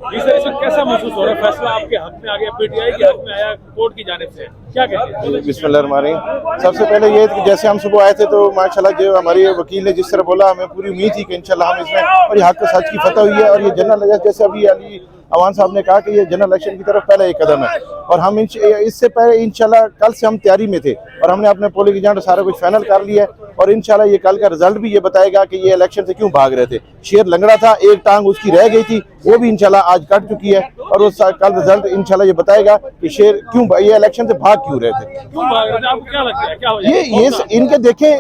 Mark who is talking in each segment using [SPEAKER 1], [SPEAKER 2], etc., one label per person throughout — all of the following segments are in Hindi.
[SPEAKER 1] इस तरह से कैसा महसूस हो रहा है? फैसला आपके हक में आ गया, पीटीआई के हक में आया कोर्ट की जानिब से, क्या कहते हैं?
[SPEAKER 2] बिस्मिल्लाहिर्रहमानिर्रहीम। सबसे पहले ये कि जैसे हम सुबह आए थे तो माशाल्लाह जो हमारे वकील ने जिस तरह बोला, हमें पूरी उम्मीद थी कि इंशाल्लाह हम इसमें और ये हक सच की फतह हुई है। और ये जनरल इलेक्शन जैसे अभी अली अवान साहब ने कहा कि ये जनरल इलेक्शन की तरफ पहला एक कदम है और हम इससे पहले इंशाल्लाह कल से हम तैयारी में थे और हमने अपने पोलिंग एजेंट सारा कुछ फाइनल कर लिया है और इंशाल्लाह ये कल का रिजल्ट भी ये बताएगा कि ये इलेक्शन से क्यों भाग रहे थे। शेर लंगड़ा था, एक टांग उसकी रह गई थी, वो भी इंशाल्लाह आज कट चुकी है और वो कल रिजल्ट इंशाल्लाह ये बताएगा कि शेर क्यों ये इलेक्शन से भाग क्यों रहे थे।
[SPEAKER 1] क्यों भाग रहे थे? आपको क्या लगता है, क्या हो
[SPEAKER 2] ये इनके देखें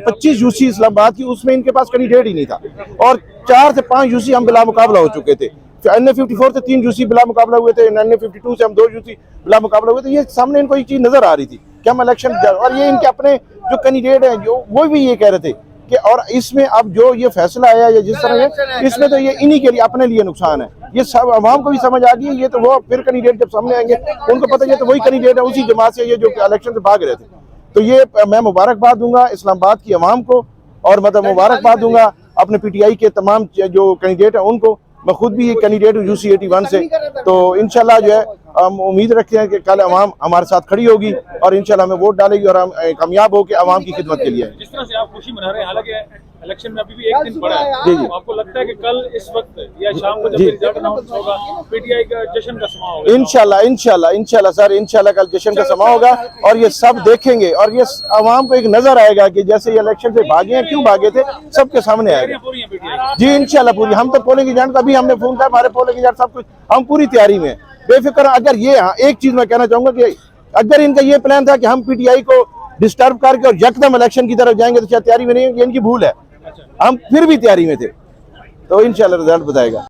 [SPEAKER 2] 25 यूसी इस्लामाबाद की, उसमें इनके पास कैंडिडेट ही नहीं था और 4 से 5 यूसी हम बिला मुकाबला हो चुके थे। NA54 से 3 यूसी बिला मुकाबला हुए थे, NA52 से हम 2 यूसी बिला मुकाबला हुए थे। ये सामने इनको एक चीज नजर आ रही थी कि हम इलेक्शन, और ये इनके अपने जो कैंडिडेट हैं जो वो भी ये कह रहे थे कि और इसमें अब जो ये फैसला आया या जिस तरह है इसमें तो ये इन्हीं के लिए अपने लिए नुकसान है। ये सब आवाम को भी समझ आ गई। ये तो वो फिर कैंडिडेट जब सामने आएंगे उनको पता है तो वही कैंडिडेट है उसी जमात से ये जो इलेक्शन से भाग रहे थे। तो ये मैं मुबारकबाद दूंगा इस्लामाबाद की आवाम को और मतलब मुबारकबाद दूंगा अपने पीटीआई के तमाम जो कैंडिडेट हैं उनको। मैं खुद भी एक कैंडिडेट हूँ UC 81 से। तो इंशाल्लाह जो है हम उम्मीद रखते हैं कि कल आवाम हमारे साथ खड़ी होगी और इंशाल्लाह हमें वोट डालेगी और हम कामयाब होकर आवाम की खिदमत के लिए।
[SPEAKER 1] जिस तरह से आप खुशी मना रहे हैं, हालांकि इलेक्शन में अभी भी एक दिन पड़ा है, तो आपको लगता है कि कल इस वक्त या शाम को जब रिजल्ट अनाउंस होगा पीटीआई का जश्न का समा होगा? इंशाल्लाह सर, इंशाल्लाह कल जश्न का समा होगा और ये सब देखेंगे और ये आवाम को एक नजर आएगा कि जैसे ये इलेक्शन से भागे हैं, क्यों भागे थे, सबके सामने आएगा। जी इंशाल्लाह पूरी। हम तो पोलिंग एजेंट का भी हमने फोन किया, हमारे पोलिंग एजेंट सब कुछ हम पूरी तैयारी में बेफिक्र। अगर ये एक चीज मैं कहना चाहूंगा कि अगर इनका ये प्लान था कि हम पीटीआई को डिस्टर्ब करके और यकदम इलेक्शन की तरफ जाएंगे तो शायद तैयारी में नहीं, ये इनकी भूल है। हम फिर भी तैयारी में थे। तो इंशाल्लाह रिजल्ट बताएगा।